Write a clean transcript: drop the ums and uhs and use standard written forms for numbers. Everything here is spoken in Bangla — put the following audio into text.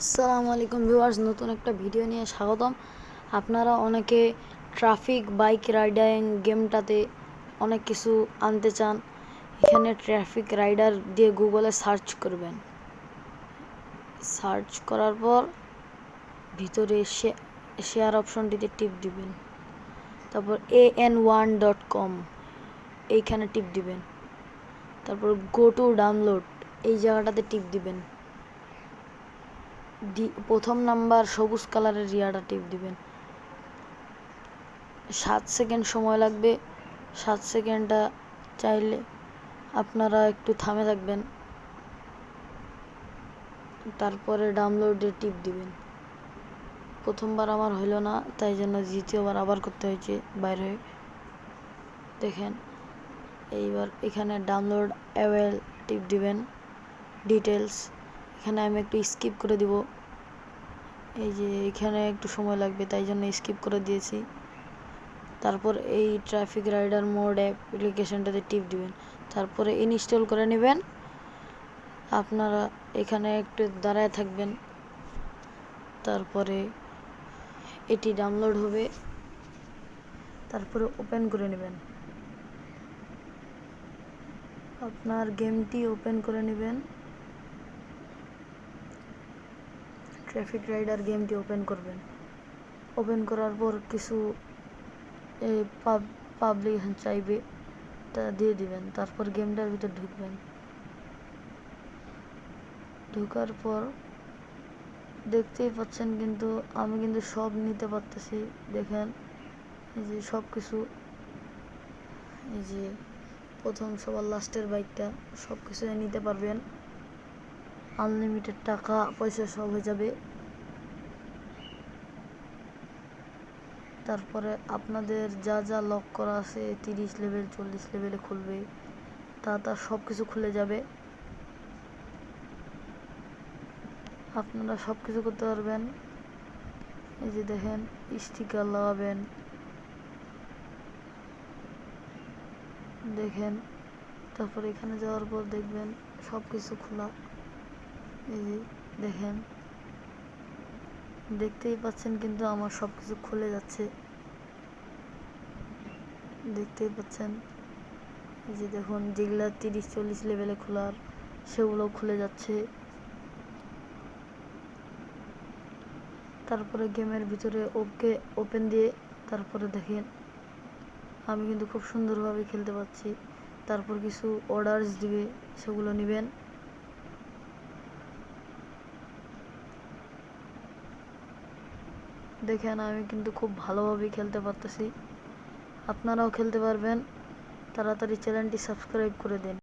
আসসালামু আলাইকুম ভিউয়ার্স, নতুন একটা ভিডিও নিয়ে স্বাগতম। আপনারা অনেকে ট্রাফিক বাইক রাইডিং গেমটাতে অনেক কিছু আনতে চান। এখানে ট্রাফিক রাইডার দিয়ে গুগলে সার্চ করবেন। সার্চ করার পর ভিতরে শেয়ার অপশনটিতে টিপ দিবেন। তারপর an1.com এইখানে টিপ দিবেন। তারপর গো টু ডাউনলোড এই জায়গাটাতে টিপ দিবেন। প্রথম নাম্বার সবুজ কালারের রিয়াটা টিপ দিবেন। 7 সেকেন্ড সময় লাগবে। 7 সেকেন্ডটা চাইলে আপনারা একটু থামে থাকবেন, তারপরে ডাউনলোডে টিপ দিবেন। প্রথমবার আমার হইল না, তাই জন্য দ্বিতীয়বার আবার করতে হয়েছে বাইরে হয়ে। দেখেন, এইবার এখানে ডাউনলোড অ্যাওয়েল টিপ দিবেন। ডিটেলস এখানে আমি একটু স্কিপ করে দিব। এই যে এখানে একটু সময় লাগবে, তাই জন্য স্কিপ করে দিয়েছি। তারপর এই ট্রাফিক রাইডার মোড অ্যাপ্লিকেশনটাতে টিপ দিবেন। তারপরে ইনস্টল করে নেবেন। আপনারা এখানে একটু দাঁড়ায় থাকবেন, তারপরে এটি ডাউনলোড হবে। তারপরে ওপেন করে নেবেন। আপনার গেমটি ওপেন করে নেবেন। ট্রাফিক রাইডার গেমটি ওপেন করবেন। ওপেন করার পর কিছু পাবলিক চাইবে, তা দিয়ে দিবেন। তারপর গেমটার ভিতর ঢুকবেন। ঢোকার পর দেখতেই পাচ্ছেন, কিন্তু আমি কিন্তু সব নিতে পারতেছি। দেখেন, এই যে সব কিছু, এই যে প্রথম সবার লাস্টের বাইকটা, সব কিছু নিতে পারবেন। আনলিমিটেড টাকা পয়সা সব হয়ে যাবে। তারপরে আপনাদের যা যা লক করা আছে 30 লেভেল 40 লেভেলে খুলবে, তা সব কিছু খুলে যাবে। আপনারা সব কিছু করতে পারবেন। এই যে দেখেন, স্টিকার লাগাবেন। দেখেন, তারপর এখানে যাওয়ার পর দেখবেন সব কিছু খোলা। এই যে দেখেন, দেখতেই পাচ্ছেন, কিন্তু আমার সব কিছু খুলে যাচ্ছে। দেখতেই পাচ্ছেন, এই যে দেখুন, যেগুলা 30-40 লেভেলে খোলার সেগুলো খুলে যাচ্ছে। তারপরে গেমের ভিতরে ওপেন দিয়ে তারপরে দেখেন আমি কিন্তু খুব সুন্দরভাবে খেলতে পারছি। তারপর কিছু অর্ডারস দিবে, সেগুলো নেবেন। দেখেন, আমি কিন্তু খুব ভালোভাবে খেলতে পারতেছি। আপনারাও খেলতে পারবেন। তাড়াতাড়ি চ্যানেলটি সাবস্ক্রাইব করে দিন।